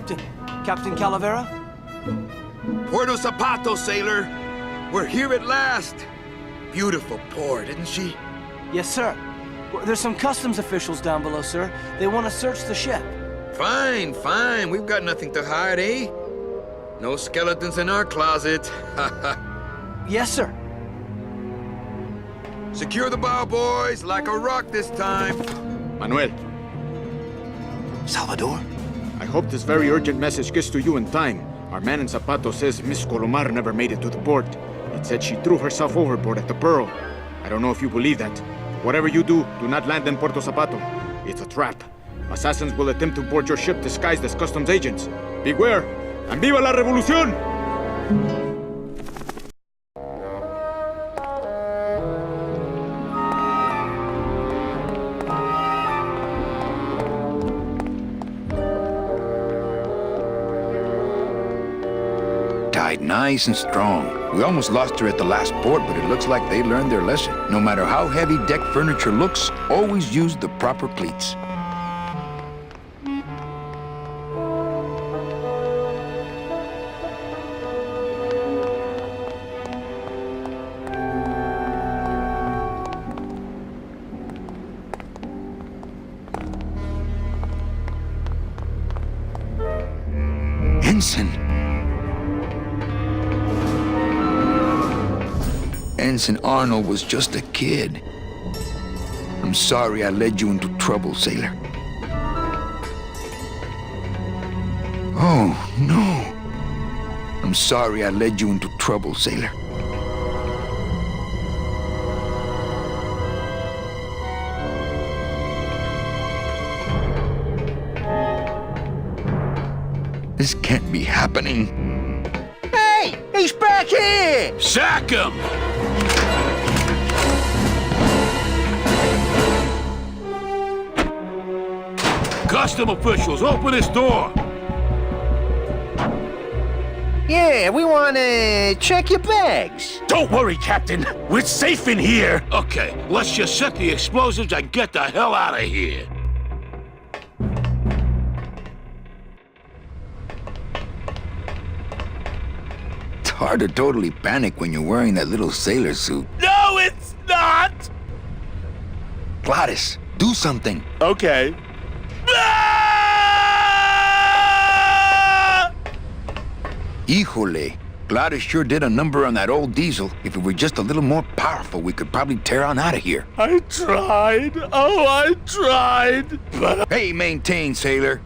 Captain. Captain Calavera? Puerto Zapato, sailor. We're here at last. Beautiful port, isn't she? Yes, sir. Well, there's some customs officials down below, sir. They want to search the ship. Fine, fine. We've got nothing to hide, eh? No skeletons in our closet. Yes, sir. Secure the bow, boys, like a rock this time. Manuel, Salvador? I hope this very urgent message gets to you in time. Our man in Zapato says Miss Colomar never made it to the port. It said she threw herself overboard at the Pearl. I don't know if you believe that. Whatever you do, do not land in Puerto Zapato. It's a trap. Assassins will attempt to board your ship disguised as customs agents. Beware, and viva la revolución! Died nice and strong. We almost lost her at the last port, but it looks like they learned their lesson. No matter how heavy deck furniture looks, always use the proper cleats. Ensign! Ensign Arnold was just a kid. I'm sorry I led you into trouble, sailor. Oh, no. I'm sorry I led you into trouble, sailor. This can't be happening. Hey! He's back here! Sack him! Custom officials, open this door! Yeah, we want to check your bags. Don't worry, Captain. We're safe in here. Okay, let's just set the explosives and get the hell out of here. It's hard to totally panic when you're wearing that little sailor suit. No, it's not! Gladys, do something. Okay. Híjole. Gladys sure did a number on that old diesel. If it were just a little more powerful, we could probably tear on out of here. I tried. Oh, I tried. But Hey, maintain, sailor.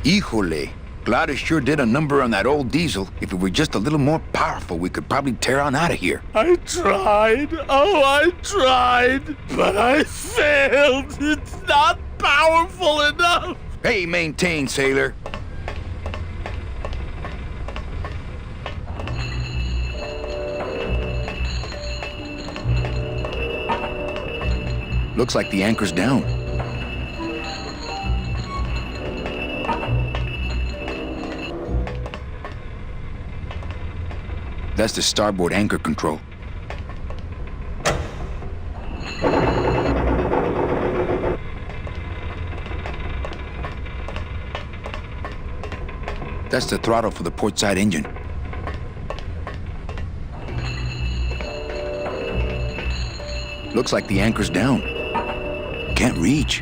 Híjole. Gladys sure did a number on that old diesel. If it were just a little more powerful, we could probably tear on out of here. I tried. Oh, I tried. But I failed. It's not powerful enough. Hey, maintain, sailor. Looks like the anchor's down. That's the starboard anchor control. That's the throttle for the port side engine. Looks like the anchor's down. Can't reach.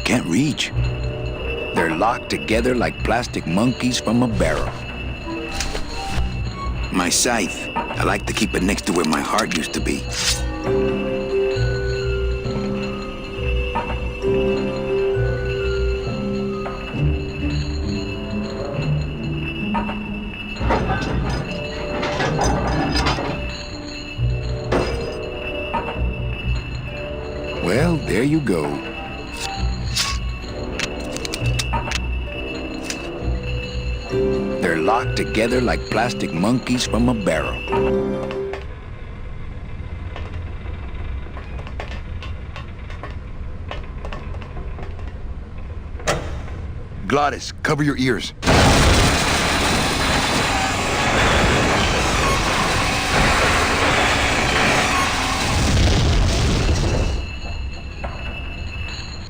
Can't reach. They're locked together like plastic monkeys from a barrel. My scythe. I like to keep it next to where my heart used to be. Well, there you go. They're locked together like plastic monkeys from a barrel. Glottis, cover your ears.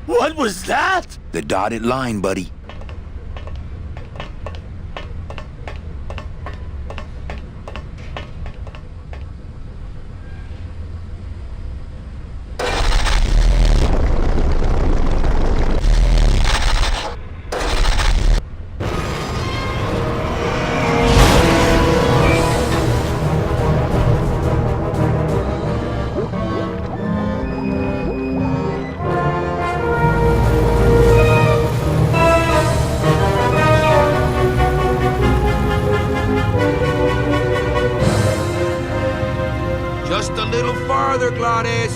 What was that? The dotted line, buddy. Just a little farther, Glottis.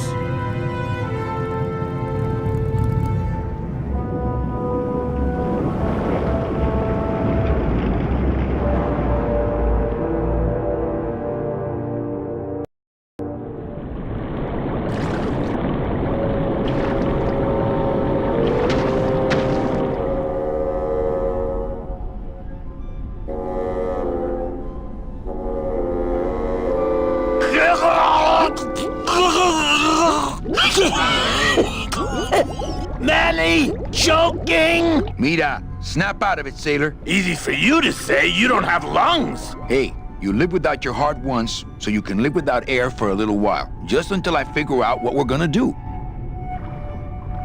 Manny! Choking! Mira, snap out of it, sailor. Easy for you to say, you don't have lungs. Hey, you live without your heart once, so you can live without air for a little while. Just until I figure out what we're gonna do.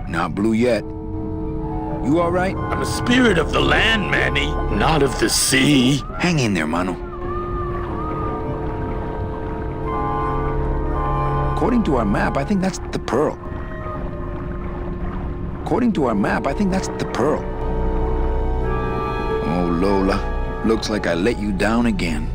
Not blue yet. You all right? I'm a spirit of the land, Manny, not of the sea. Hang in there, mano. According to our map, I think that's the pearl. According to our map, I think that's the pearl. Oh, Lola, looks like I let you down again.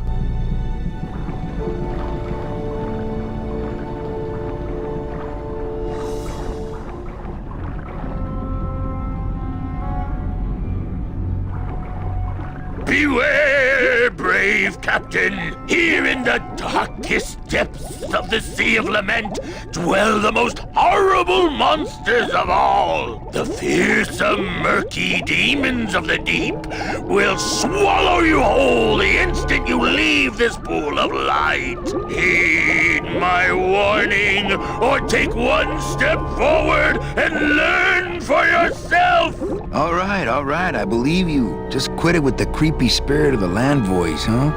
Beware, brave captain! Here in the darkest depths of the Sea of Lament dwell the most horrible monsters of all. The fearsome, murky demons of the deep will swallow you whole the instant you leave this pool of light. Heed my warning, or take one step forward and learn for yourself! All right, I believe you. Just quit it with the creepy spirit of the land voice, huh?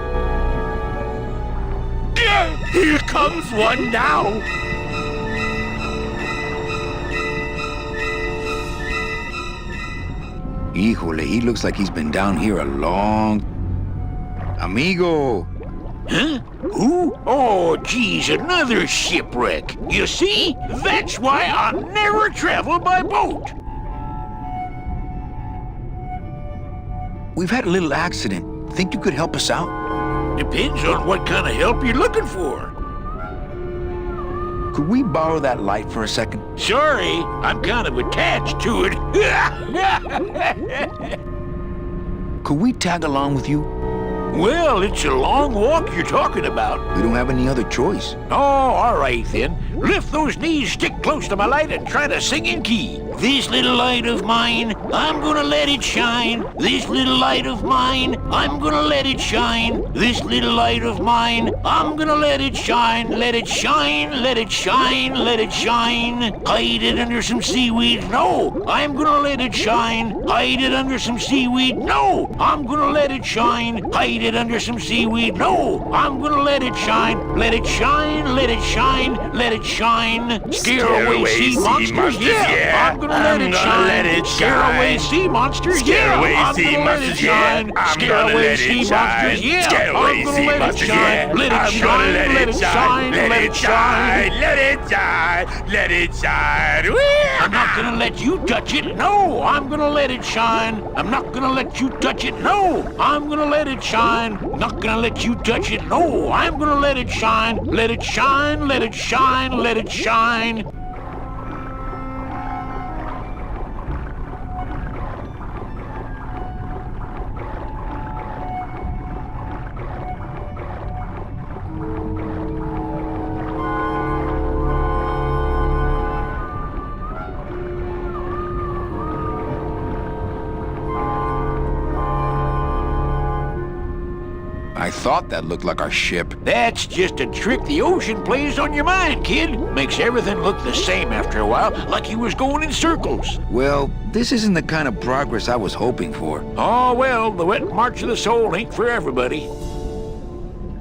Here comes one now! Híjole, he looks like he's been down here a long... Amigo! Huh? Who? Oh, geez, another shipwreck. You see? That's why I never travel by boat. We've had a little accident. Think you could help us out? Depends on what kind of help you're looking for. Could we borrow that light for a second? Sorry, I'm kind of attached to it. Could we tag along with you? Well, it's a long walk you're talking about. We don't have any other choice. Oh, all right then. Lift those knees, stick close to my light, and try to sing in key. This little light of mine, I'm gonna let it shine. This little light of mine, I'm gonna let it shine. This little light of mine, I'm gonna let it shine. Let it shine, let it shine, let it shine. Hide it under some seaweed. No, I'm gonna let it shine. Hide it under some seaweed. No, I'm gonna let it shine. Hide it under some seaweed. No, I'm gonna let it shine. Let it shine, let it shine, let it shine. Scare away sea monsters. Yeah, I'm gonna let it shine. Let it Scare away shine. sea monsters. Scare away I'm sea gonna let it monsters, yeah. shine. I'm Scare gonna away let sea it shine. monsters. Yeah. Scare I'm away gonna sea let it monsters, shine. yeah. Let it I'm shine. gonna let Let it it shine. shine. Let Let it it shine. shine. Let it shine. Let it shine. I'm not gonna let you touch it. No, I'm gonna let it shine. I'm not gonna let you touch it. No, I'm gonna let it shine. Not gonna let you touch it. No, I'm gonna let it shine. Let it shine. Let it shine. Let it shine. I thought that looked like our ship. That's just a trick the ocean plays on your mind, kid. Makes everything look the same after a while, like you was going in circles. Well, this isn't the kind of progress I was hoping for. Oh, well, the wet march of the soul ain't for everybody.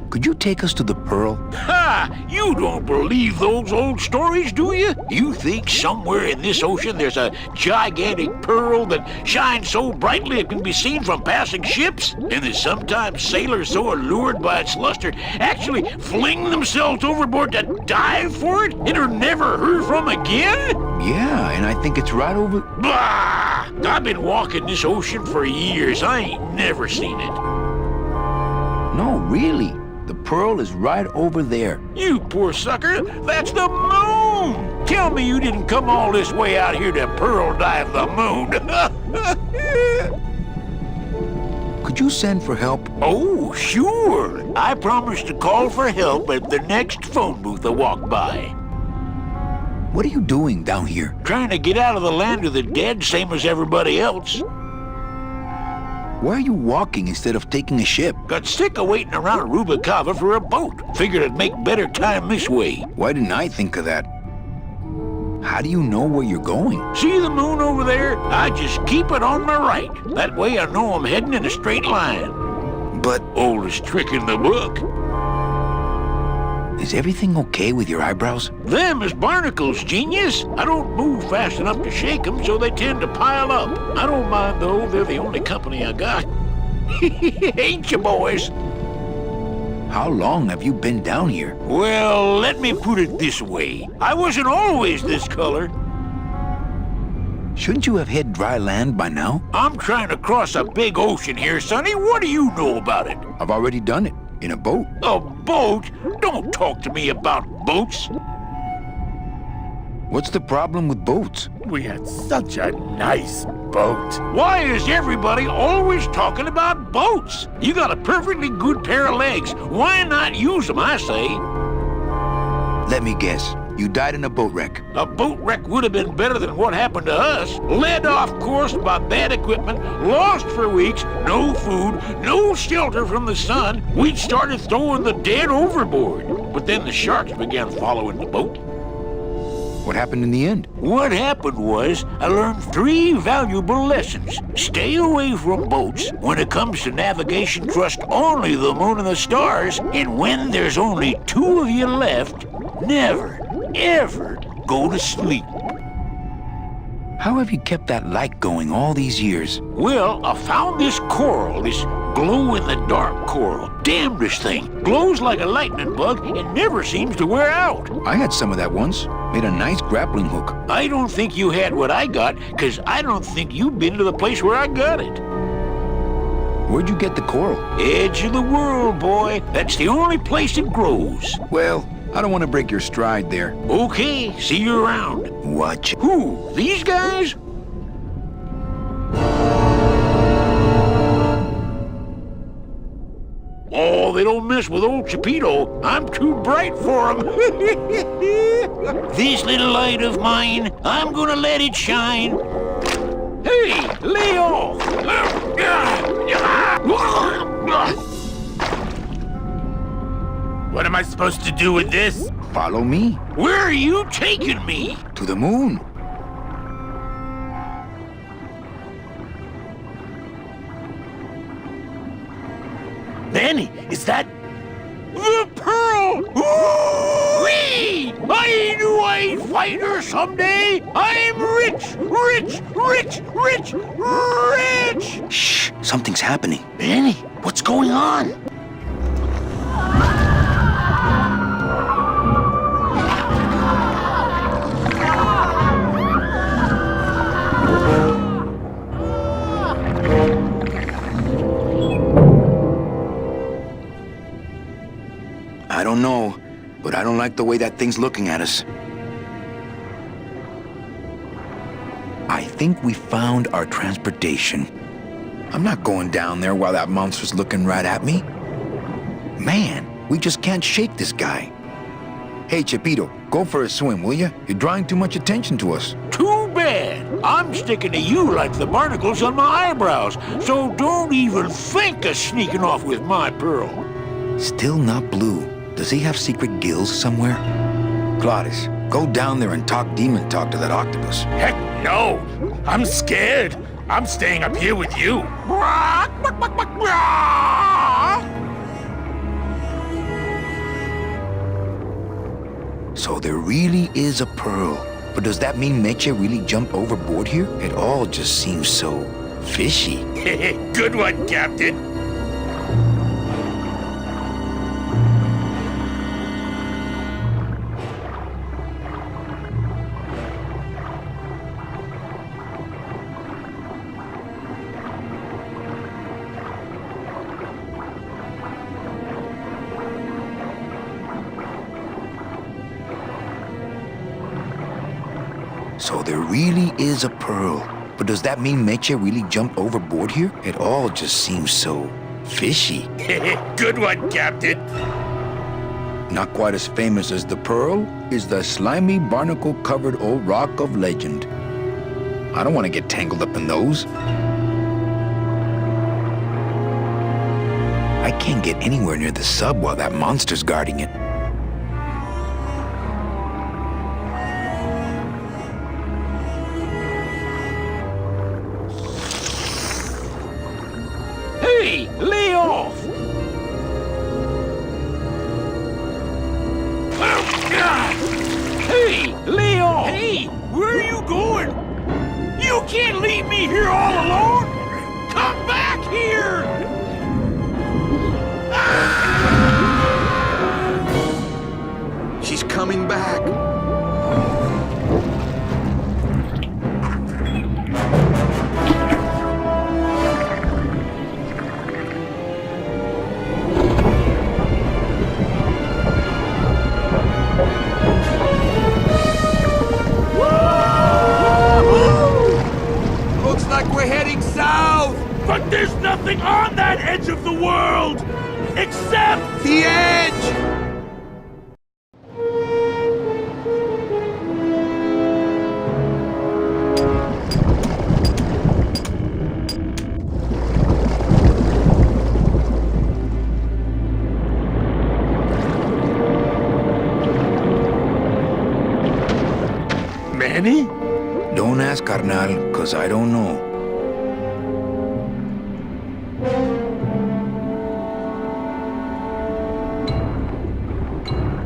Could you take us to the Pearl? Ha! You don't believe those old stories, do you? You think somewhere in this ocean there's a gigantic pearl that shines so brightly it can be seen from passing ships? And that sometimes sailors so allured by its luster actually fling themselves overboard to dive for it and are never heard from again? Yeah, and I think it's right over... Bah! I've been walking this ocean for years. I ain't never seen it. No, really. The Pearl is right over there. You poor sucker, that's the moon! Tell me you didn't come all this way out here to pearl dive the moon. Could you send for help? Oh, sure. I promise to call for help at the next phone booth I walk by. What are you doing down here? Trying to get out of the land of the dead, same as everybody else. Why are you walking instead of taking a ship? Got sick of waiting around Rubicava for a boat. Figured I'd make better time this way. Why didn't I think of that? How do you know where you're going? See the moon over there? I just keep it on my right. That way I know I'm heading in a straight line. But Oldest trick in the book. is everything okay with your eyebrows? Them is barnacles, genius. I don't move fast enough to shake them, so they tend to pile up. I don't mind, though. They're the only company I got. Ain't you, boys? How long have you been down here? Well, let me put it this way. I wasn't always this color. Shouldn't you have hit dry land by now? I'm trying to cross a big ocean here, Sonny. What do you know about it? I've already done it. In a boat. A boat? Don't talk to me about boats. What's the problem with boats? We had such a nice boat. Why is everybody always talking about boats? You got a perfectly good pair of legs. Why not use them, I say? Let me guess. You died in a boat wreck. A boat wreck would have been better than what happened to us. Led off course by bad equipment, lost for weeks, no food, no shelter from the sun. We'd started throwing the dead overboard. But then the sharks began following the boat. What happened in the end? What happened was, I learned 3 valuable lessons. Stay away from boats. When it comes to navigation, trust only the moon and the stars. And when there's only 2 of you left, never, ever go to sleep. How have you kept that light going all these years? Well, I found this coral, this glow-in-the-dark coral. Damnedest thing. Glows like a lightning bug and never seems to wear out. I had some of that once. Made a nice grappling hook. I don't think you had what I got, because I don't think you've been to the place where I got it. Where'd you get the coral? Edge of the world, boy. That's the only place it grows. Well, I don't want to break your stride there. Okay, see you around. Watch. Who? These guys? Oh, they don't mess with old Chipito. I'm too bright for them. This little light of mine, I'm gonna let it shine. Hey, lay off. What am I supposed to do with this? Follow me. Where are you taking me? To the moon. Manny, is that... The pearl! Ooh-wee! I knew I fighter someday, I'm rich, rich, rich, rich, rich! Shh, something's happening. Manny, what's going on? I don't know, but I don't like the way that thing's looking at us. I think we found our transportation. I'm not going down there while that monster's looking right at me. Man, we just can't shake this guy. Hey, Chipito, go for a swim, will you? You're drawing too much attention to us. Too bad. I'm sticking to you like the barnacles on my eyebrows, so don't even think of sneaking off with my pearl. Still not blue. Does he have secret gills somewhere? Glottis, go down there and talk demon talk to that octopus. Heck no! I'm scared. I'm staying up here with you. So there really is a pearl. But does that mean Meche really jumped overboard here? It all just seems so fishy. Good one, Captain. So there really is a pearl. But does that mean Meche really jumped overboard here? It all just seems so fishy. Good one, Captain. Not quite as famous as the pearl is the slimy barnacle-covered old rock of legend. I don't want to get tangled up in those. I can't get anywhere near the sub while that monster's guarding it. Hey, lay off! Hey, lay off! Hey, where are you going? You can't leave me here all alone! Come back here! She's coming back. Looks like we're heading south. But there's nothing on that edge of the world! Except... The edge! Manny? Don't ask, carnal, 'cause I don't know.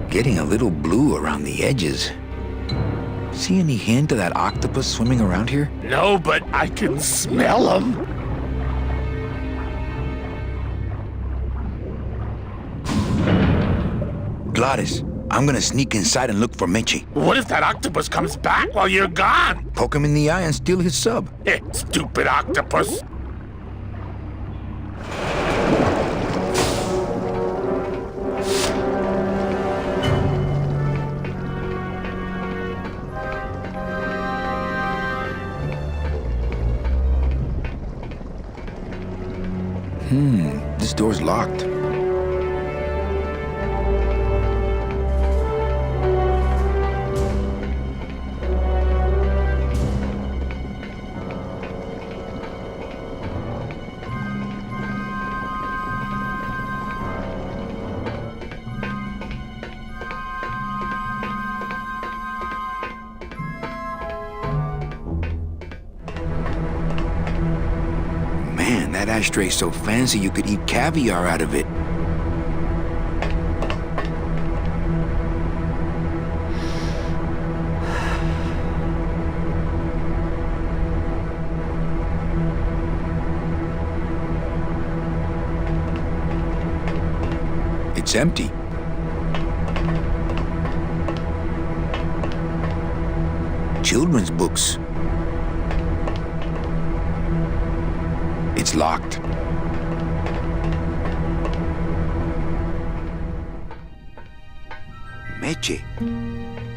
Getting a little blue around the edges. See any hint of that octopus swimming around here? No, but I can smell him. Glottis, I'm gonna sneak inside and look for Meche. What if that octopus comes back while you're gone? Poke him in the eye and steal his sub. Stupid octopus. This door's locked. Man, that ashtray's so fancy you could eat caviar out of it. It's empty. Children's books. It's locked. Meche,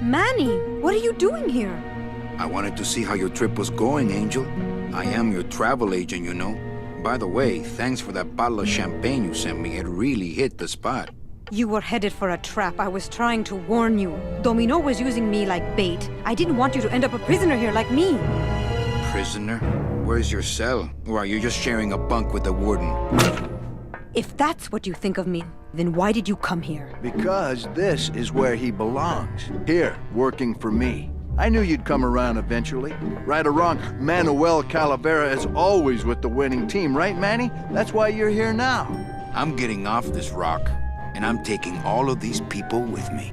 Manny, what are you doing here? I wanted to see how your trip was going, Angel. I am your travel agent, you know. By the way, thanks for that bottle of champagne you sent me. It really hit the spot. You were headed for a trap. I was trying to warn you. Domino was using me like bait. I didn't want you to end up a prisoner here like me. Prisoner? Where's your cell? Or are you just sharing a bunk with the warden? If that's what you think of me, then why did you come here? Because this is where he belongs. Here, working for me. I knew you'd come around eventually. Right or wrong, Manuel Calavera is always with the winning team, right, Manny? That's why you're here now. I'm getting off this rock, and I'm taking all of these people with me.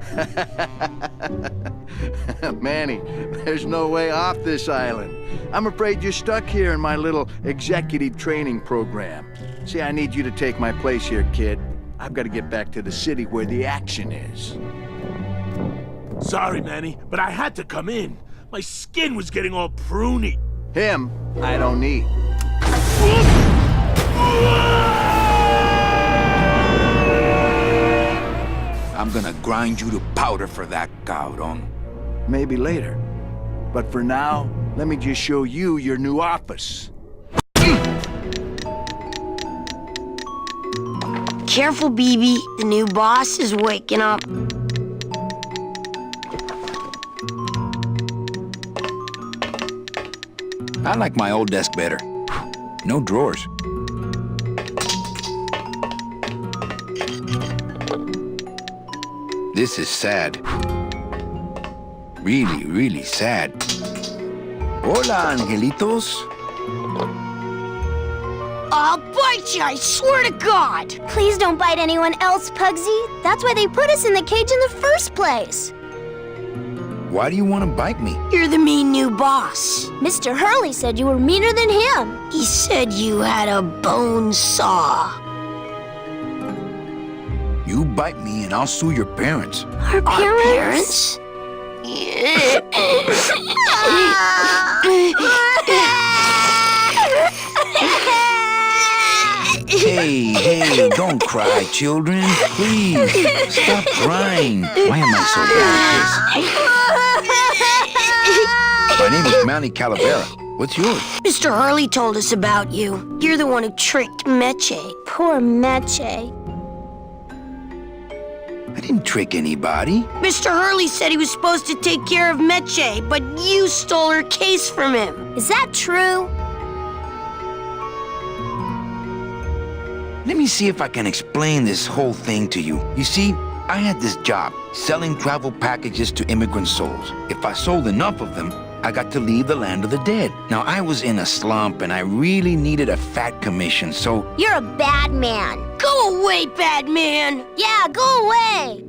Manny, there's no way off this island. I'm afraid you're stuck here in my little executive training program. See, I need you to take my place here, kid. I've got to get back to the city where the action is. Sorry, Manny, but I had to come in. My skin was getting all pruny. Him, I don't need. I'm gonna grind you to powder for that, cabrón. Maybe later. But for now, let me just show you your new office. Careful, BB. The new boss is waking up. I like my old desk better. No drawers. This is sad. Really, really sad. Hola, angelitos. I'll bite you, I swear to God! Please don't bite anyone else, Pugsy. That's why they put us in the cage in the first place. Why do you want to bite me? You're the mean new boss. Mr. Hurley said you were meaner than him. He said you had a bone saw. You bite me and I'll sue your parents. Our parents? Hey, don't cry, children. Please, stop crying. Why am I so bad at this? My name is Manny Calavera. What's yours? Mr. Hurley told us about you. You're the one who tricked Meche. Poor Meche. I didn't trick anybody. Mr. Hurley said he was supposed to take care of Meche, but you stole her case from him. Is that true? Let me see if I can explain this whole thing to you. You see, I had this job, selling travel packages to immigrant souls. If I sold enough of them, I got to leave the land of the dead. Now, I was in a slump and I really needed a fat commission, so... You're a bad man. Go away, bad man! Yeah, go away!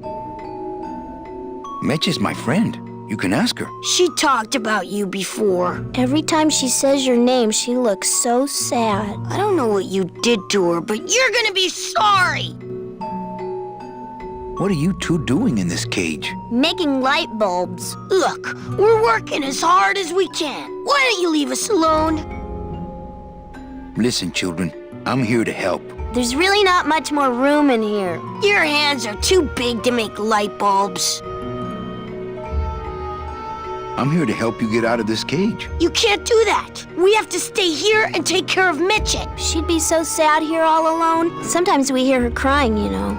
Meche's my friend. You can ask her. She talked about you before. Every time she says your name, she looks so sad. I don't know what you did to her, but you're gonna be sorry! What are you two doing in this cage? Making light bulbs. Look, we're working as hard as we can. Why don't you leave us alone? Listen, children, I'm here to help. There's really not much more room in here. Your hands are too big to make light bulbs. I'm here to help you get out of this cage. You can't do that. We have to stay here and take care of Meche. She'd be so sad here all alone. Sometimes we hear her crying, you know.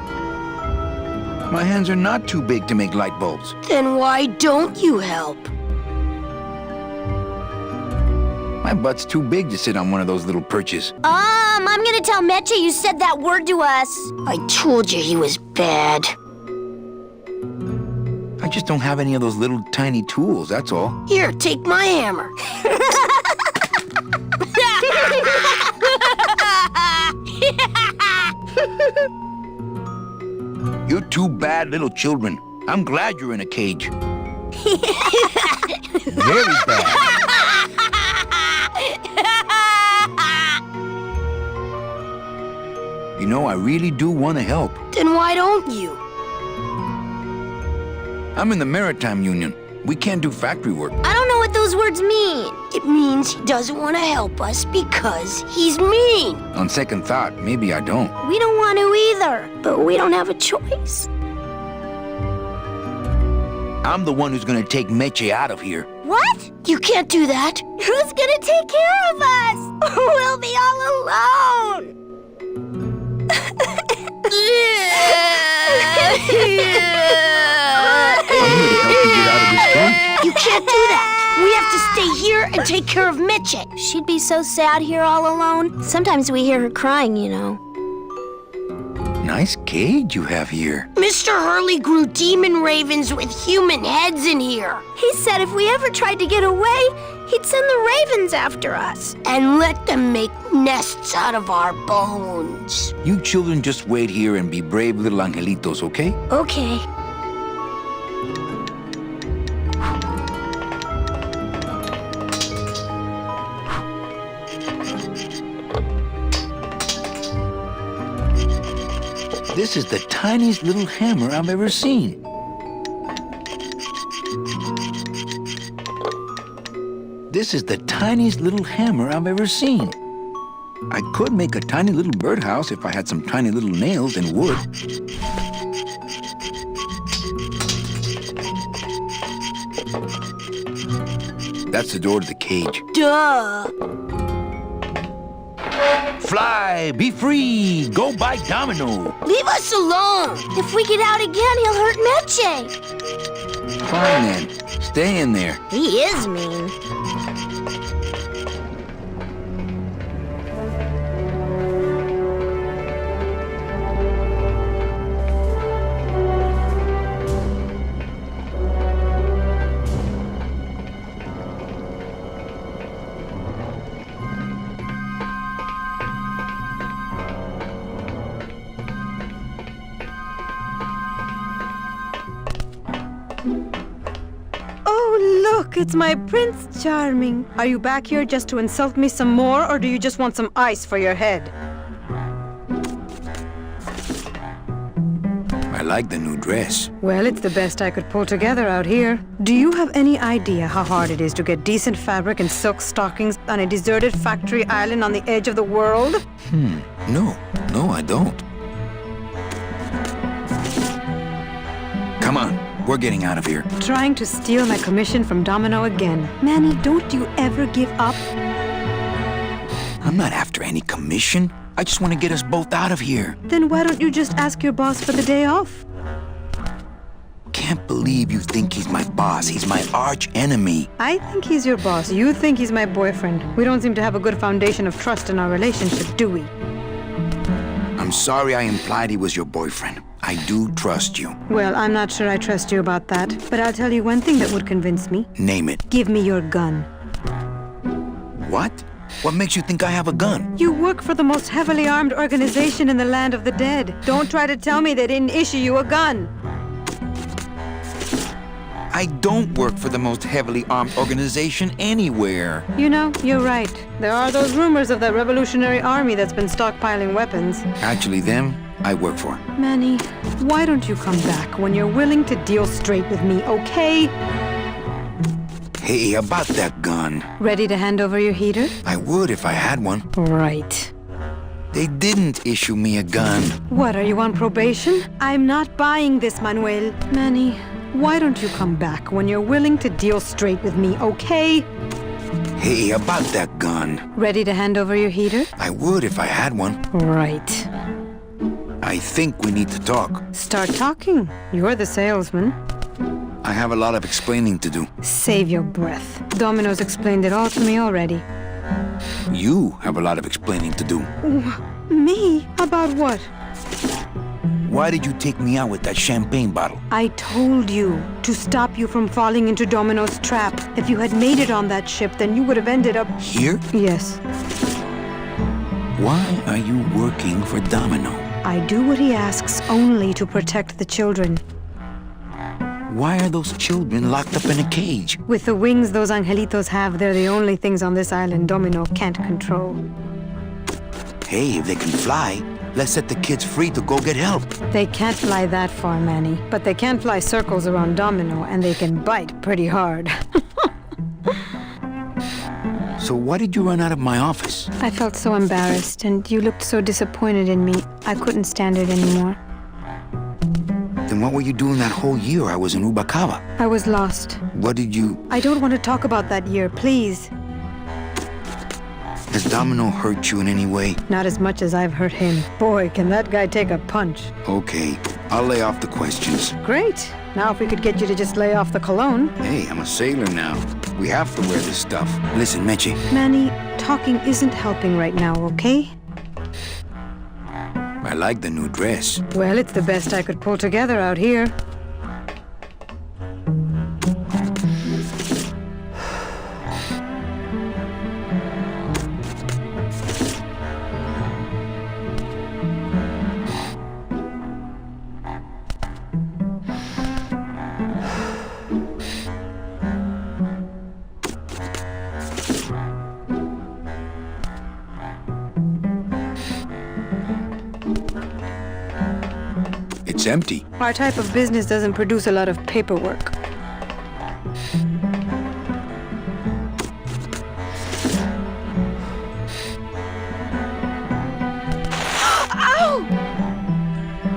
My hands are not too big to make light bulbs. Then why don't you help? My butt's too big to sit on one of those little perches. I'm gonna tell Meche you said that word to us. I told you he was bad. I just don't have any of those little tiny tools, that's all. Here, take my hammer. You're two bad little children. I'm glad you're in a cage. Very bad. You You know, I really do want to help. Then why don't you? I'm in the Maritime Union. We can't do factory work. I don't know what those words mean. It means he doesn't want to help us because he's mean. On second thought, maybe I don't. We don't want to either, but we don't have a choice. I'm the one who's gonna take Meche out of here. What? You can't do that. Who's gonna take care of us? We'll be all alone. I'm here to help you get out of this trunk. You can't do that. We have to stay here and take care of Meche. She'd be so sad here all alone. Sometimes we hear her crying, you know. Nice cage you have here. Mr. Hurley grew demon ravens with human heads in here. He said if we ever tried to get away, he'd send the ravens after us. And let them make nests out of our bones. You children just wait here and be brave little angelitos, okay? Okay. This is the tiniest little hammer I've ever seen. This is the tiniest little hammer I've ever seen. I could make a tiny little birdhouse if I had some tiny little nails and wood. That's the door to the cage. Duh. Fly, be free, go buy Domino. Leave us alone. If we get out again, he'll hurt Meche. Fine then, stay in there. He is mean. Look, it's my Prince Charming. Are you back here just to insult me some more, or do you just want some ice for your head? I like the new dress. Well, it's the best I could pull together out here. Do you have any idea how hard it is to get decent fabric and silk stockings on a deserted factory island on the edge of the world? No, I don't. Come on. We're getting out of here. Trying to steal my commission from Domino again. Manny, don't you ever give up? I'm not after any commission. I just want to get us both out of here. Then why don't you just ask your boss for the day off? Can't believe you think he's my boss. He's my arch enemy. I think he's your boss. You think he's my boyfriend. We don't seem to have a good foundation of trust in our relationship, do we? I'm sorry I implied he was your boyfriend. I do trust you. Well, I'm not sure I trust you about that, but I'll tell you one thing that would convince me. Name it. Give me your gun. What? What makes you think I have a gun? You work for the most heavily armed organization in the land of the dead. Don't try to tell me they didn't issue you a gun. I don't work for the most heavily armed organization anywhere. You know, you're right. There are those rumors of that revolutionary army that's been stockpiling weapons. Actually, them, I work for. Manny, why don't you come back when you're willing to deal straight with me, okay? Hey, about that gun. Ready to hand over your heater? I would if I had one. Right. They didn't issue me a gun. What, are you on probation? I'm not buying this, Manuel. Manny, why don't you come back when you're willing to deal straight with me, okay? Hey, about that gun. Ready to hand over your heater? I would if I had one. Right. I think we need to talk. Start talking. You're the salesman. I have a lot of explaining to do. Save your breath. Domino's explained it all to me already. You have a lot of explaining to do. Me? About what? Why did you take me out with that champagne bottle? I told you to stop you from falling into Domino's trap. If you had made it on that ship, then you would have ended up... Here? Yes. Why are you working for Domino? I do what he asks only to protect the children. Why are those children locked up in a cage? With the wings those angelitos have, they're the only things on this island Domino can't control. Hey, if they can fly, Let's set the kids free to go get help. They can't fly that far, Manny. But they can fly circles around Domino, and they can bite pretty hard. So why did you run out of my office? I felt so embarrassed, and you looked so disappointed in me. I couldn't stand it anymore. Then what were you doing that whole year I was in Ubacaba? I was lost. What did you... I don't want to talk about that year, please. Has Domino hurt you in any way? Not as much as I've hurt him. Boy, can that guy take a punch. Okay, I'll lay off the questions. Great. Now if we could get you to just lay off the cologne. Hey, I'm a sailor now. We have to wear this stuff. Listen, Meche. Manny, talking isn't helping right now, okay? I like the new dress. Well, it's the best I could pull together out here. It's empty. Our type of business doesn't produce a lot of paperwork. Ow!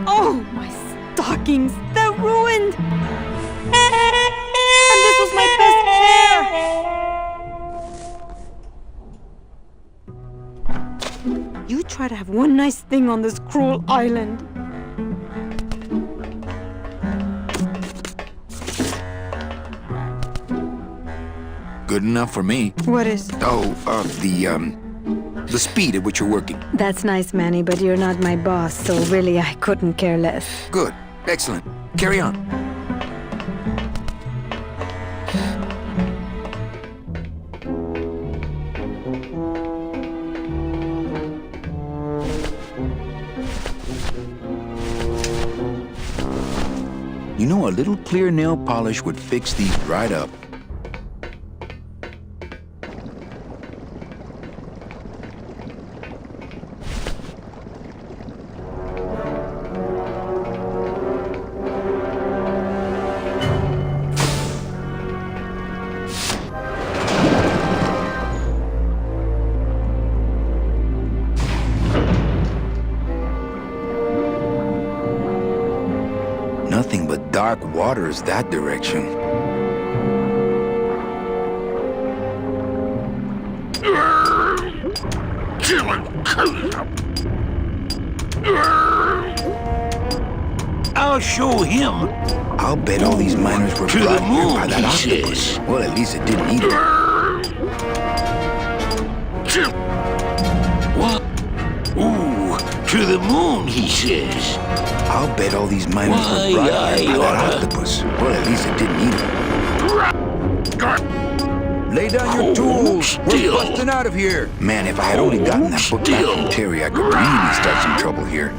Oh, my stockings! They're ruined! And this was my best pair! You try to have one nice thing on this cruel island. Good enough for me. What is? The speed at which you're working. That's nice, Manny, but you're not my boss, so really I couldn't care less. Good. Excellent. Carry on. You know, a little clear nail polish would fix these right up. Nothing but dark waters that direction. I'll show him. I'll bet all these miners were brought here by that octopus. Well, at least it didn't eat it. What? Ooh, to the moon, he says. I'll bet all these miners were brought here by that octopus. Well, at least it didn't eat it. Lay down your tools. We're busting out of here. Man, if I had only gotten that book back from Terry, I could really start some trouble here.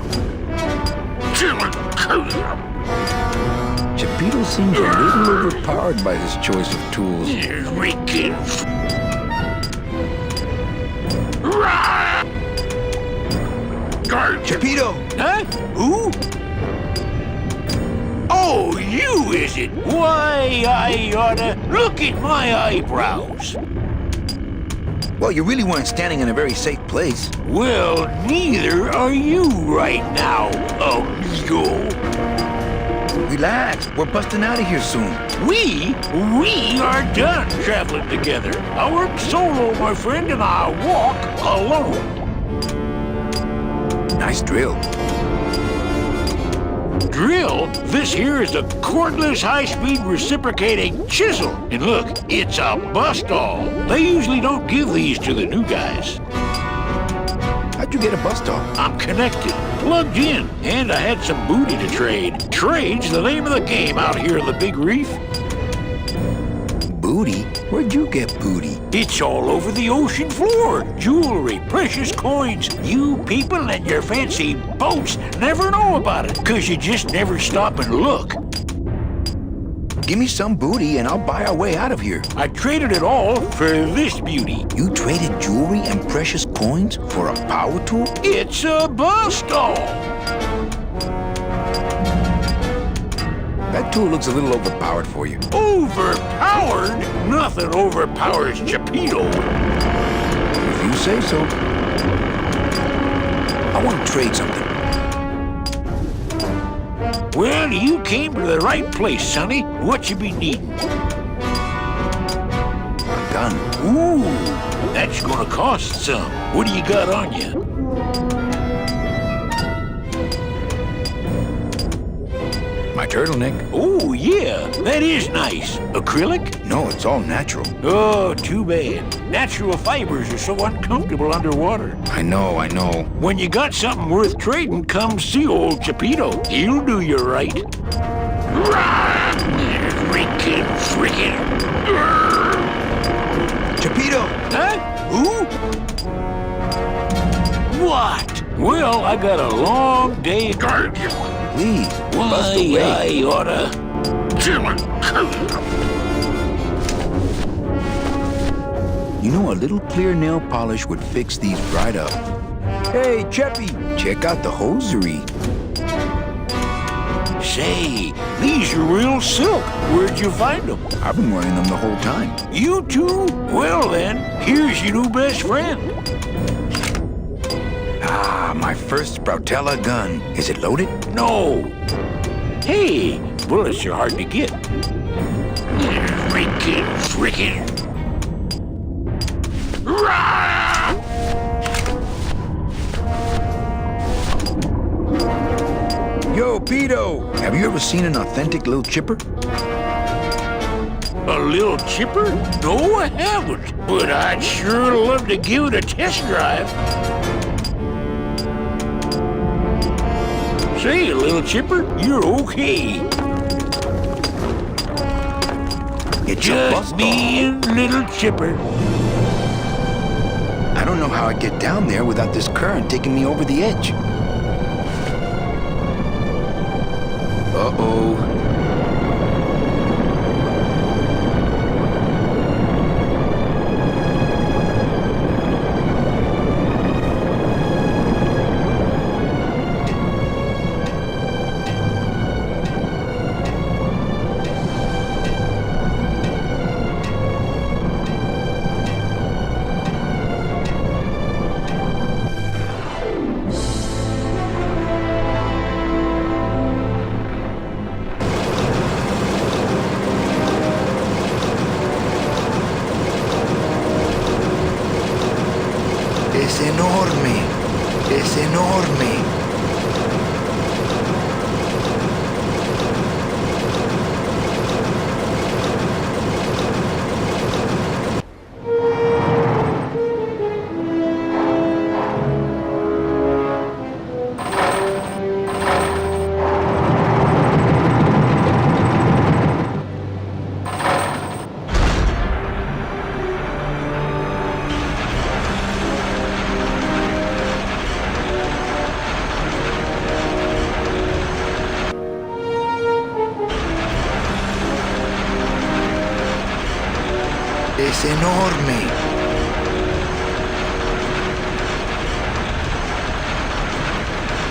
Chapito seems a little overpowered by his choice of tools. Chapito! Huh? Who? Oh, you, is it? Why, I oughta look at my eyebrows. Well, you really weren't standing in a very safe place. Well, neither are you right now, amigo. Relax, we're busting out of here soon. We are done traveling together. I work solo, my friend, and I walk alone. Nice drill. Drill? This here is a cordless, high-speed reciprocating chisel. And look, it's a bust-all. They usually don't give these to the new guys. How'd you get a bust-all? I'm connected, plugged in, and I had some booty to trade. Trade's the name of the game out here in the Big Reef. Booty? Where'd you get booty? It's all over the ocean floor. Jewelry, precious coins. You people and your fancy boats never know about it, 'cause you just never stop and look. Give me some booty and I'll buy our way out of here. I traded it all for this beauty. You traded jewelry and precious coins for a power tool? It's a bus doll. That tool looks a little overpowered for you. Overpowered? Nothing overpowers Geppetto. If you say so. I want to trade something. Well, you came to the right place, Sonny. What you be needing? A gun. Ooh, that's gonna cost some. What do you got on you? My turtleneck. Oh, yeah, that is nice. Acrylic? No, it's all natural. Oh, too bad. Natural fibers are so uncomfortable underwater. I know. When you got something worth trading, come see old Geppetto. He'll do you right. Freaking. Geppetto! Huh? Who? What? Well, I got a long day. Please, bust Why, away. I oughta... You know, a little clear nail polish would fix these right up. Hey, Cheppy, check out the hosiery. Say, these are real silk. Where'd you find them? I've been wearing them the whole time. You too? Well then, here's your new best friend. Ah, my first Sproutella gun. Is it loaded? No. Hey, bullets are hard to get. Freaking. Yo, Pedo, have you ever seen an authentic little chipper? A little chipper? No, I haven't. But I'd sure love to give it a test drive. Say, little chipper, you're okay. It's just a me and little chipper. I don't know how I'd get down there without this current taking me over the edge. Uh-oh. Es enorme. Es enorme.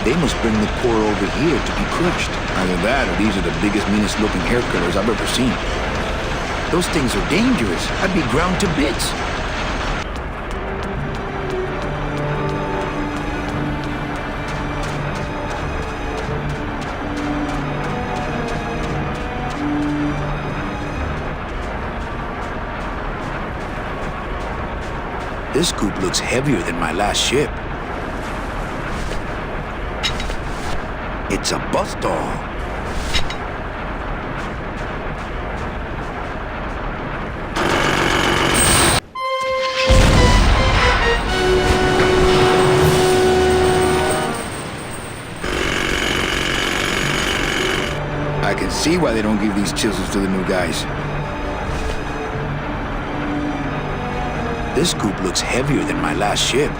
They must bring the core over here to be crushed. Either that or these are the biggest, meanest looking hair killers I've ever seen. Those things are dangerous. I'd be ground to bits. This scoop looks heavier than my last ship. It's a bus doll. I can see why they don't give these chisels to the new guys. This scoop looks heavier than my last ship.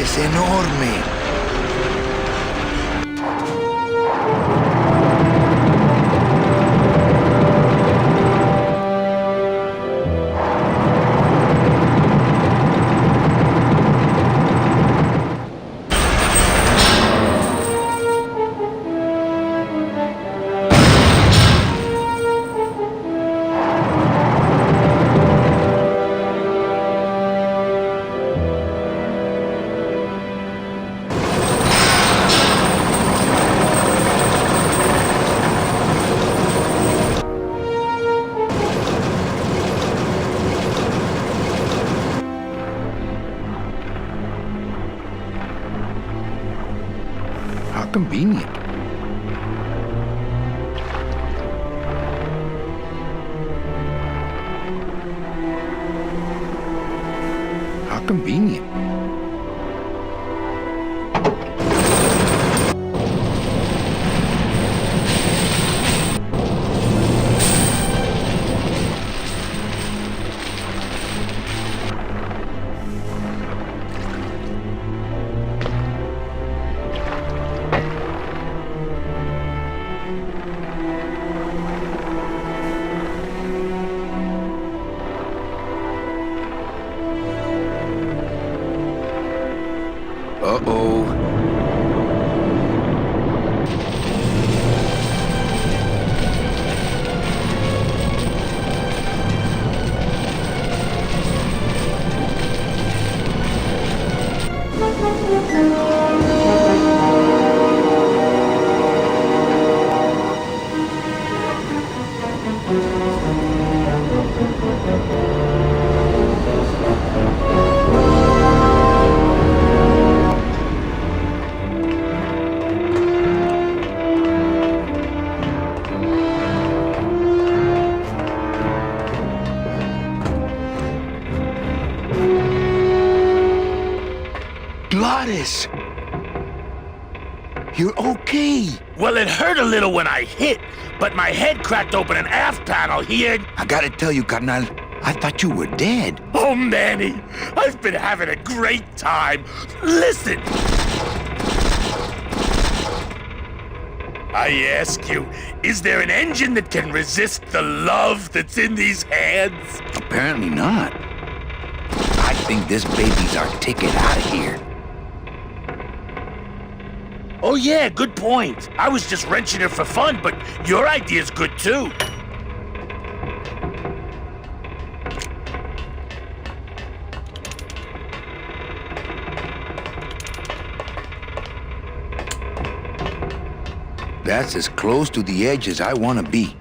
Es enorme. Convenient. How convenient. Uh-oh. You're okay. Well, it hurt a little when I hit, but my head cracked open an aft panel here. I gotta tell you, carnal, I thought you were dead. Oh, Manny, I've been having a great time. Listen. I ask you, is there an engine that can resist the love that's in these hands? Apparently not. I think this baby's our ticket out of here. Oh yeah, good point. I was just wrenching it for fun, but your idea's good too. That's as close to the edge as I want to be.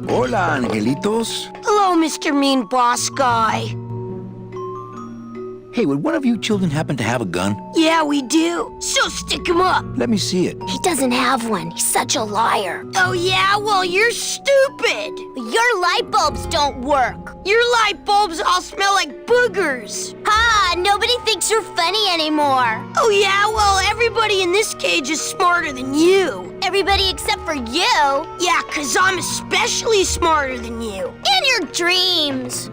Hola, angelitos. Hello, Mr. Mean Boss Guy. Hey, would one of you children happen to have a gun? Yeah, we do. So stick him up. Let me see it. He doesn't have one. He's such a liar. Oh, yeah? Well, you're stupid. Your light bulbs don't work. Your light bulbs all smell like boogers. Ha! Nobody thinks you're funny anymore. Oh, yeah? Well, everybody in this cage is smarter than you. Everybody except for you. Yeah, 'cause I'm especially smarter than you. In your dreams.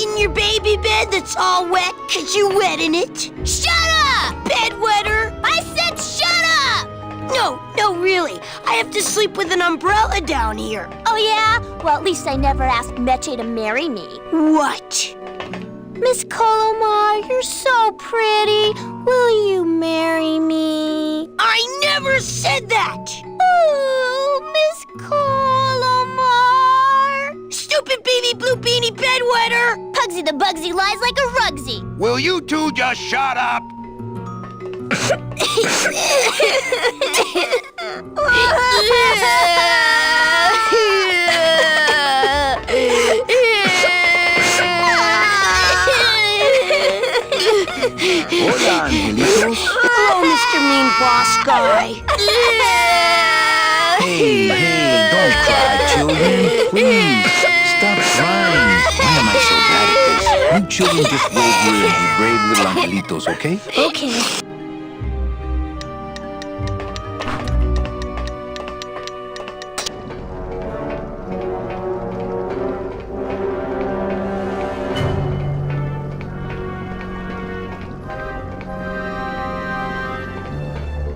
In your baby bed that's all wet 'cause you wet in it. Shut up! Bedwetter! I said shut up! No, really. I have to sleep with an umbrella down here. Oh, yeah? Well, at least I never asked Meche to marry me. What? Miss Colomar, you're so pretty. Will you marry me? I never said that! Ooh, Miss Colomar! Stupid baby blue beanie bedwetter! Pugsy the Bugsy lies like a rugsy. Will you two just shut up? Hola, angelitos. Hello, Mr. Mean Boss Guy. Hey, don't cry, children. Please, stop crying. Why am I so bad at this? You children just wait here and be brave little angelitos, okay? Okay.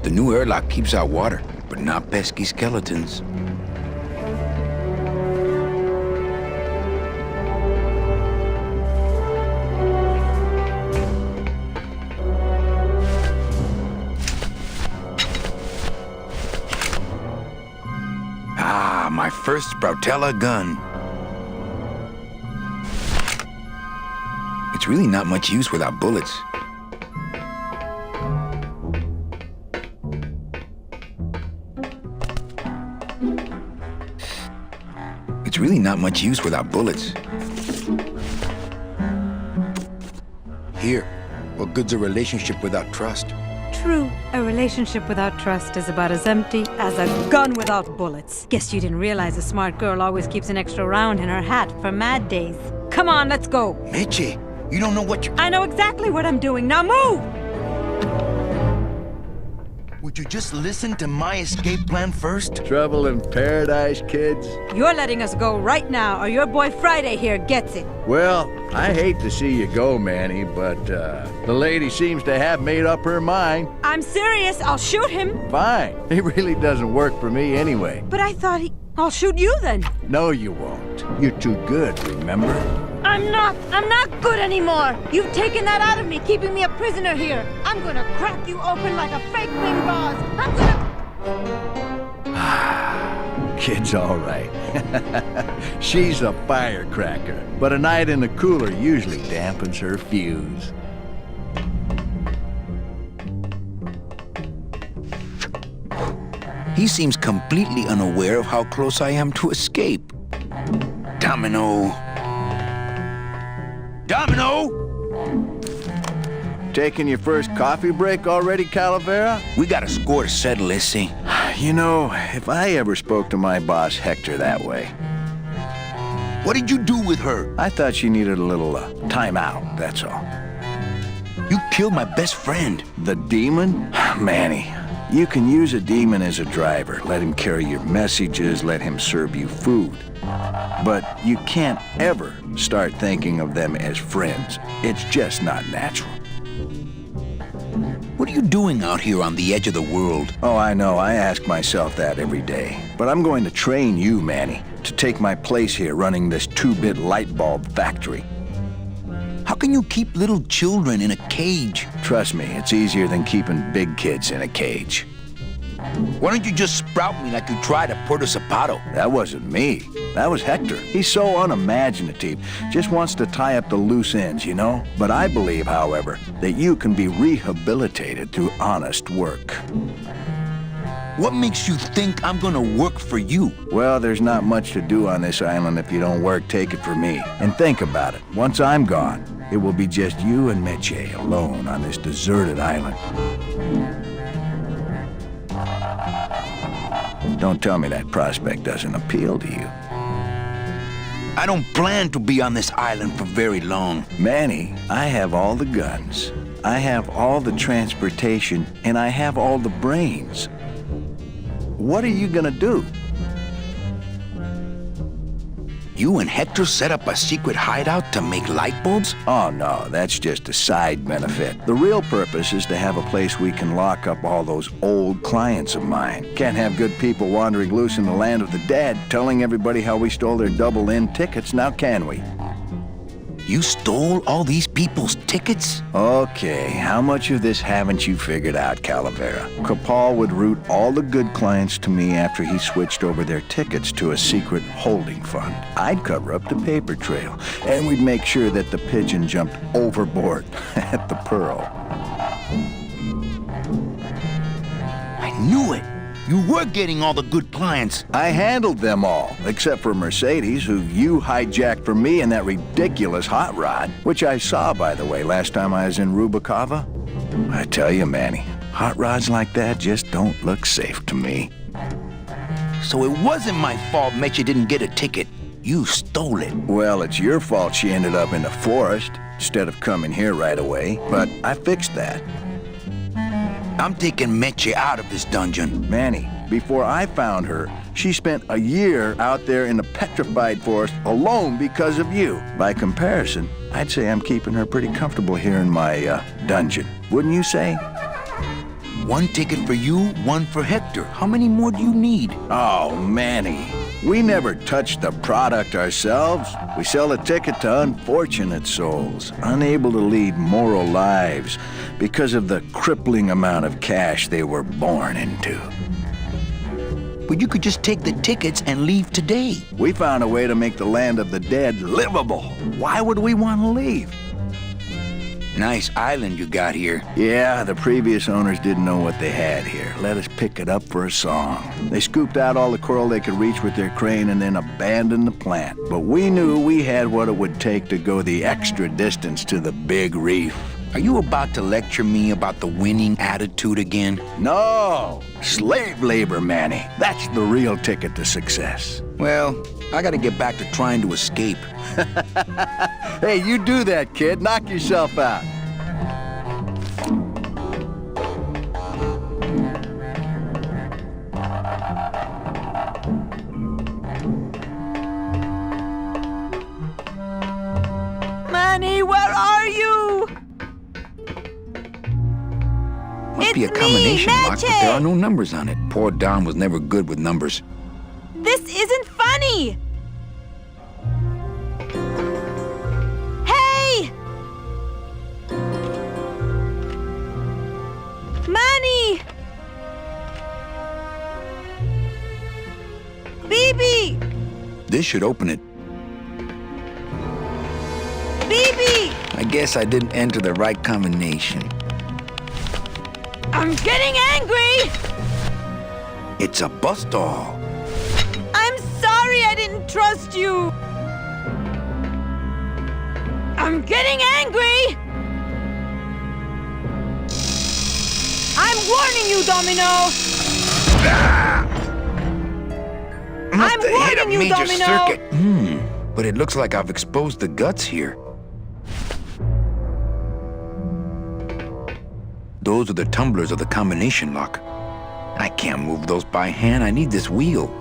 The new airlock keeps out water, but not pesky skeletons. Ah, my first Sproutella gun. It's really not much use without bullets. It's really not much use without bullets. Here, what good's a relationship without trust? True, a relationship without trust is about as empty as a gun without bullets. Guess you didn't realize a smart girl always keeps an extra round in her hat for mad days. Come on, let's go. Meche, you don't know what you're... I know exactly what I'm doing. Now move! Would you just listen to my escape plan first? Trouble in paradise, kids? You're letting us go right now, or your boy Friday here gets it. Well, I hate to see you go, Manny, but the lady seems to have made up her mind. I'm serious. I'll shoot him. Fine. It really doesn't work for me anyway. But I thought I'll shoot you then. No, you won't. You're too good, remember? I'm not good anymore. You've taken that out of me, keeping me a prisoner here. I'm gonna crack you open like a fake wing gauze. I'm gonna... Kid's all right. She's a firecracker, but a night in the cooler usually dampens her fuse. He seems completely unaware of how close I am to escape. Domino. Domino! Taking your first coffee break already, Calavera? We got a score to settle, Issy. You know, if I ever spoke to my boss Hector that way... What did you do with her? I thought she needed a little time out, that's all. You killed my best friend. The demon? Manny, you can use a demon as a driver. Let him carry your messages, let him serve you food. But you can't ever start thinking of them as friends. It's just not natural. What are you doing out here on the edge of the world? Oh, I know. I ask myself that every day. But I'm going to train you, Manny, to take my place here running this 2-bit light bulb factory. How can you keep little children in a cage? Trust me, it's easier than keeping big kids in a cage. Why don't you just sprout me like you tried at Puerto Zapato? That wasn't me. That was Hector. He's so unimaginative. Just wants to tie up the loose ends, you know? But I believe, however, that you can be rehabilitated through honest work. What makes you think I'm gonna work for you? Well, there's not much to do on this island if you don't work, take it from me. And think about it. Once I'm gone, it will be just you and Meche alone on this deserted island. Don't tell me that prospect doesn't appeal to you. I don't plan to be on this island for very long. Manny, I have all the guns. I have all the transportation, and I have all the brains. What are you gonna do? You and Hector set up a secret hideout to make light bulbs? Oh, no, that's just a side benefit. The real purpose is to have a place we can lock up all those old clients of mine. Can't have good people wandering loose in the land of the dead, telling everybody how we stole their double-in tickets, now can we? You stole all these people's tickets? Okay, how much of this haven't you figured out, Calavera? Capal would route all the good clients to me after he switched over their tickets to a secret holding fund. I'd cover up the paper trail, and we'd make sure that the pigeon jumped overboard at the Pearl. I knew it. You were getting all the good clients. I handled them all, except for Mercedes, who you hijacked from me in that ridiculous hot rod, which I saw, by the way, last time I was in Rubacava. I tell you, Manny, hot rods like that just don't look safe to me. So it wasn't my fault Meche didn't get a ticket. You stole it. Well, it's your fault she ended up in the forest instead of coming here right away, but I fixed that. I'm taking Meche out of this dungeon. Manny, before I found her, she spent a year out there in the petrified forest alone because of you. By comparison, I'd say I'm keeping her pretty comfortable here in my dungeon. Wouldn't you say? One ticket for you, one for Hector. How many more do you need? Oh, Manny. We never touch the product ourselves. We sell a ticket to unfortunate souls, unable to lead moral lives because of the crippling amount of cash they were born into. But you could just take the tickets and leave today. We found a way to make the land of the dead livable. Why would we want to leave? Nice island you got here. Yeah, the previous owners didn't know what they had here. Let us pick it up for a song. They scooped out all the coral they could reach with their crane and then abandoned the plant. But we knew we had what it would take to go the extra distance to the big reef. Are you about to lecture me about the winning attitude again? No! Slave labor, Manny. That's the real ticket to success. Well, I gotta get back to trying to escape. Hey, you do that, kid. Knock yourself out. Manny, where are you? Must be a combination lock, but there are no numbers on it. Poor Don was never good with numbers. This isn't funny! Hey! Manny! Bibi! This should open it. Bibi! I guess I didn't enter the right combination. I'm getting angry! It's a bus stall. I'm sorry I didn't trust you! I'm getting angry! I'm warning you, Domino! I'm warning you, Domino! Circuit. But it looks like I've exposed the guts here. Those are the tumblers of the combination lock. I can't move those by hand. I need this wheel.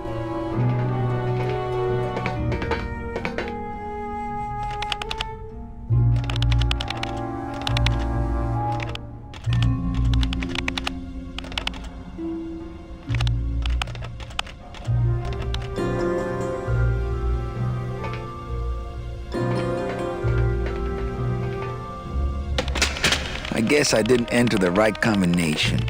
I guess I didn't enter the right combination.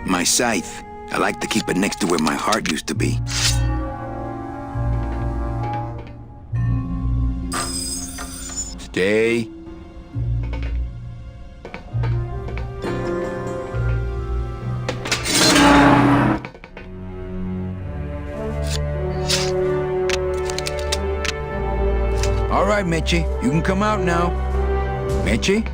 My scythe. I like to keep it next to where my heart used to be. Stay. right, Meche. You can come out now. Meche?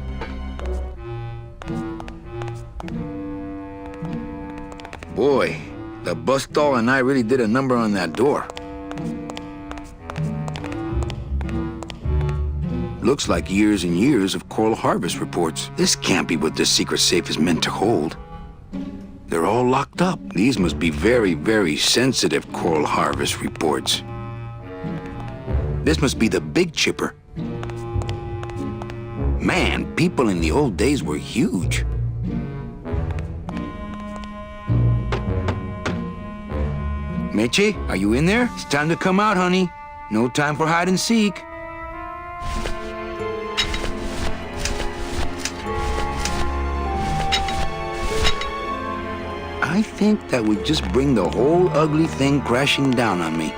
Boy, the bus stall and I really did a number on that door. Looks like years and years of coral harvest reports. This can't be what this secret safe is meant to hold. They're all locked up. These must be very, very sensitive coral harvest reports. This must be the big chipper. Man, people in the old days were huge. Meche, are you in there? It's time to come out, honey. No time for hide and seek. I think that would just bring the whole ugly thing crashing down on me.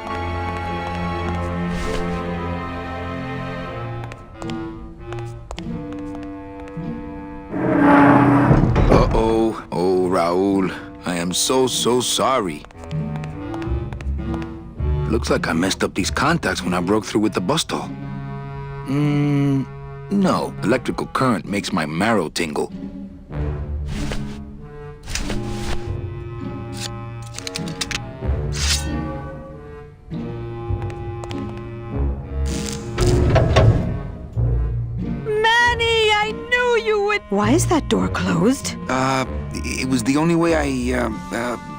Uh-oh. Oh, Raul. I am so sorry. Looks like I messed up these contacts when I broke through with the bus stall. No. Electrical current makes my marrow tingle. Why is that door closed? It was the only way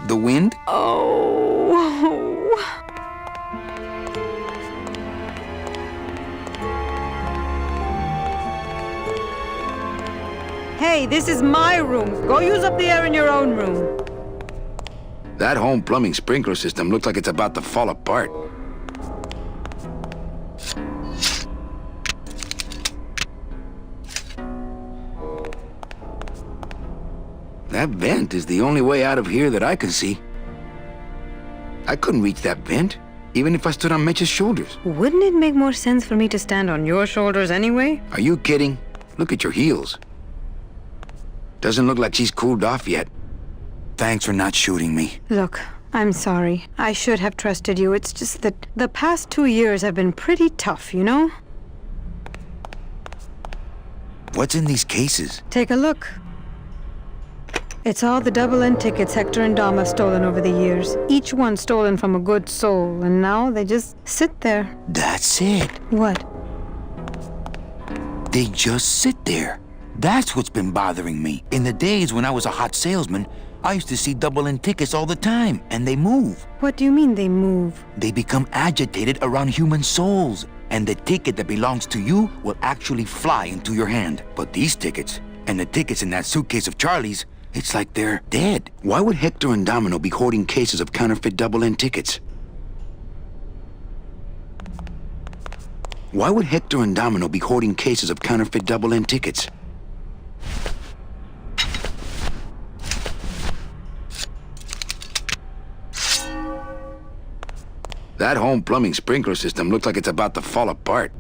the wind? Oh. Hey, this is my room. Go use up the air in your own room. That home plumbing sprinkler system looks like it's about to fall apart. That vent is the only way out of here that I can see. I couldn't reach that vent, even if I stood on Meche's shoulders. Wouldn't it make more sense for me to stand on your shoulders anyway? Are you kidding? Look at your heels. Doesn't look like she's cooled off yet. Thanks for not shooting me. Look, I'm sorry. I should have trusted you. It's just that the past 2 years have been pretty tough, you know? What's in these cases? Take a look. It's all the double-end tickets Hector and Dom have stolen over the years. Each one stolen from a good soul, and now they just sit there. That's it. What? They just sit there. That's what's been bothering me. In the days when I was a hot salesman, I used to see double-end tickets all the time, and they move. What do you mean they move? They become agitated around human souls, and the ticket that belongs to you will actually fly into your hand. But these tickets, and the tickets in that suitcase of Charlie's, it's like they're dead. Why would Hector and Domino be hoarding cases of counterfeit double-end tickets? Why would Hector and Domino be hoarding cases of counterfeit double-end tickets? That home plumbing sprinkler system looks like it's about to fall apart.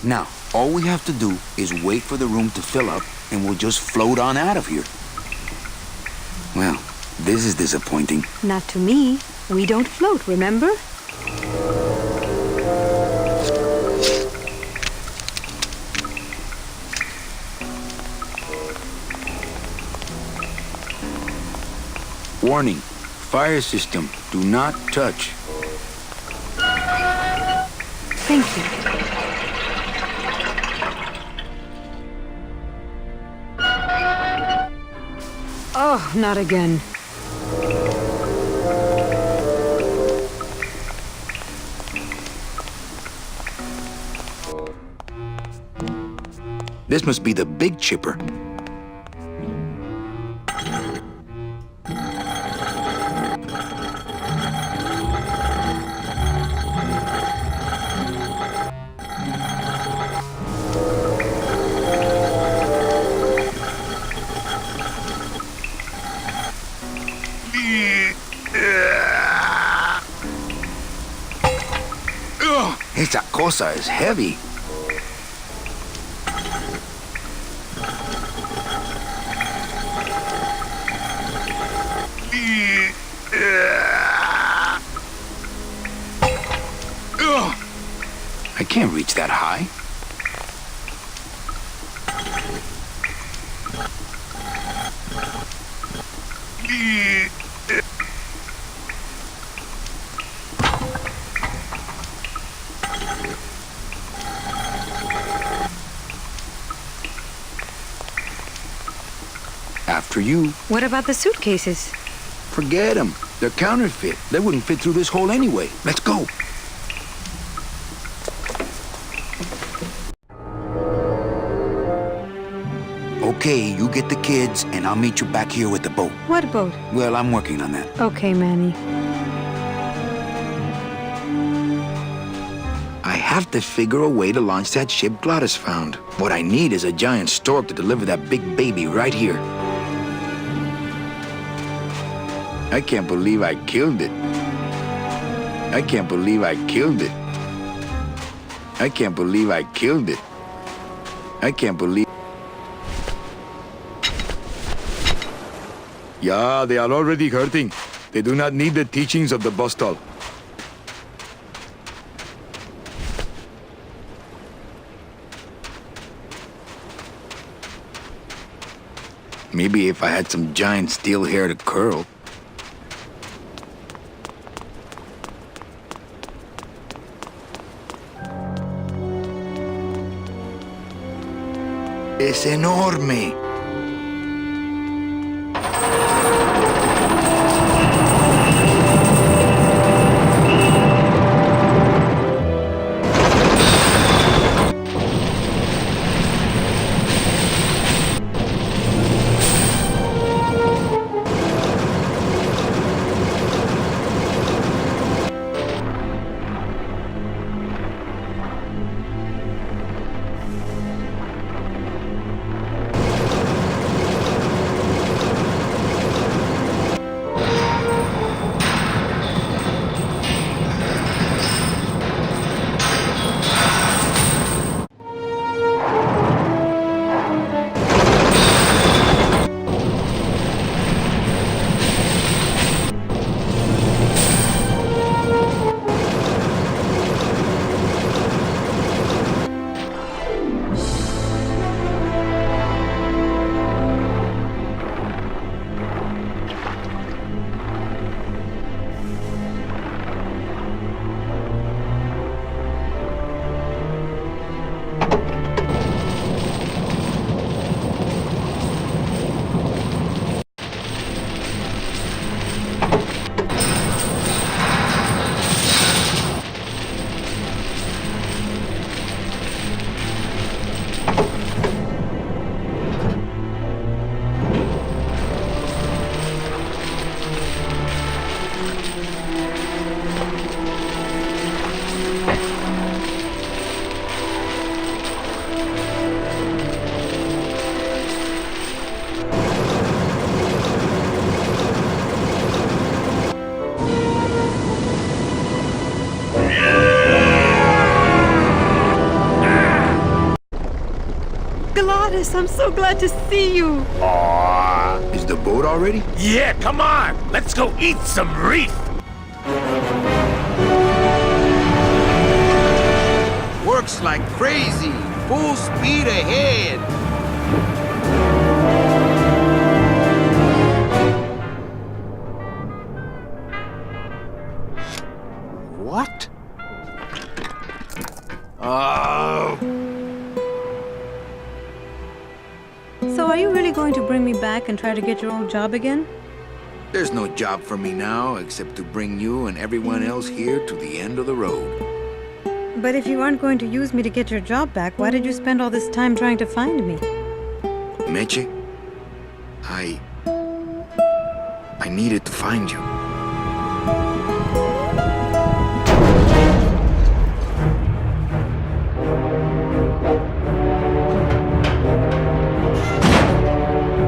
Now, all we have to do is wait for the room to fill up, and we'll just float on out of here. Well, this is disappointing. Not to me. We don't float, remember? Warning, fire system, do not touch. Thank you. Oh, not again. This must be the big chipper. Esa cosa is heavy. I can't reach that high. After you. What about the suitcases? Forget them. They're counterfeit. They wouldn't fit through this hole anyway. Let's go. Okay, you get the kids, and I'll meet you back here with the boat. What boat? Well, I'm working on that. Okay, Manny. I have to figure a way to launch that ship Glottis found. What I need is a giant stork to deliver that big baby right here. I can't believe I killed it. I can't believe I killed it. I can't believe I killed it. I can't believe... Yeah, they are already hurting. They do not need the teachings of the Bostal. Maybe if I had some giant steel hair to curl. Es enorme. I'm so glad to see you. Aww. Is the boat already? Yeah, come on. Let's go eat some reef. Works like crazy. Full speed ahead. What? So are you really going to bring me back and try to get your old job again? There's no job for me now except to bring you and everyone else here to the end of the road. But if you aren't going to use me to get your job back, why did you spend all this time trying to find me? Meche, I needed to find you.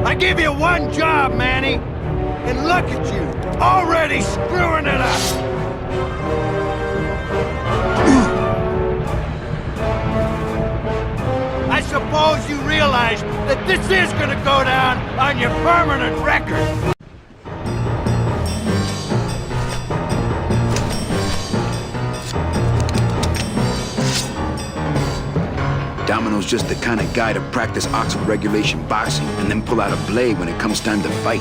I give you one job, Manny, and look at you, already screwing it up. I suppose you realize that this is gonna go down on your permanent record. Domino's just the kind of guy to practice Oxford regulation boxing and then pull out a blade when it comes time to fight.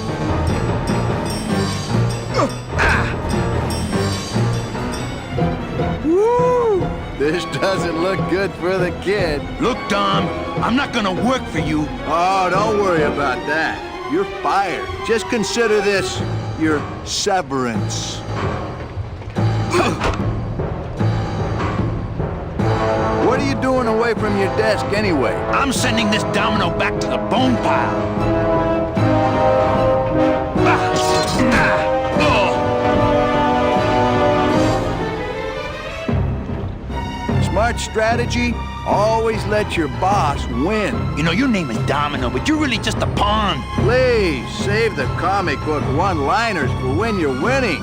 Woo! This doesn't look good for the kid. Look, Dom, I'm not gonna work for you. Oh, don't worry about that. You're fired. Just consider this your severance. What are you doing away from your desk anyway? I'm sending this domino back to the bone pile. Smart strategy, always let your boss win. You know, your name is Domino, but you're really just a pawn. Please, save the comic book one-liners for when you're winning.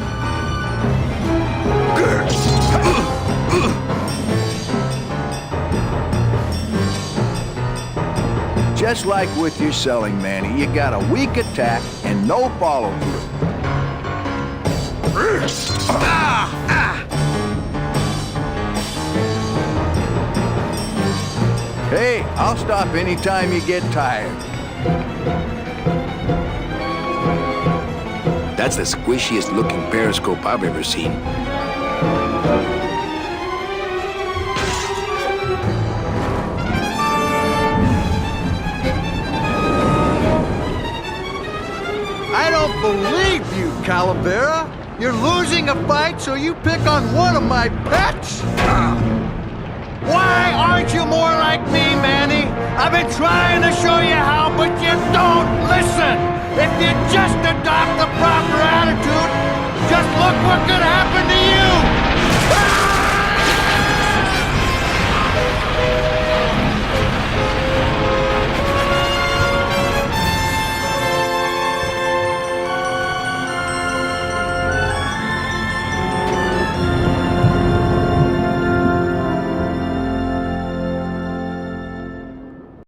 Just like with your selling, Manny, you got a weak attack and no follow-through. Hey, I'll stop anytime you get tired. That's the squishiest looking periscope I've ever seen. I don't believe you, Calavera. You're losing a fight, so you pick on one of my pets? Why aren't you more like me, Manny? I've been trying to show you how, but you don't listen. If you just had died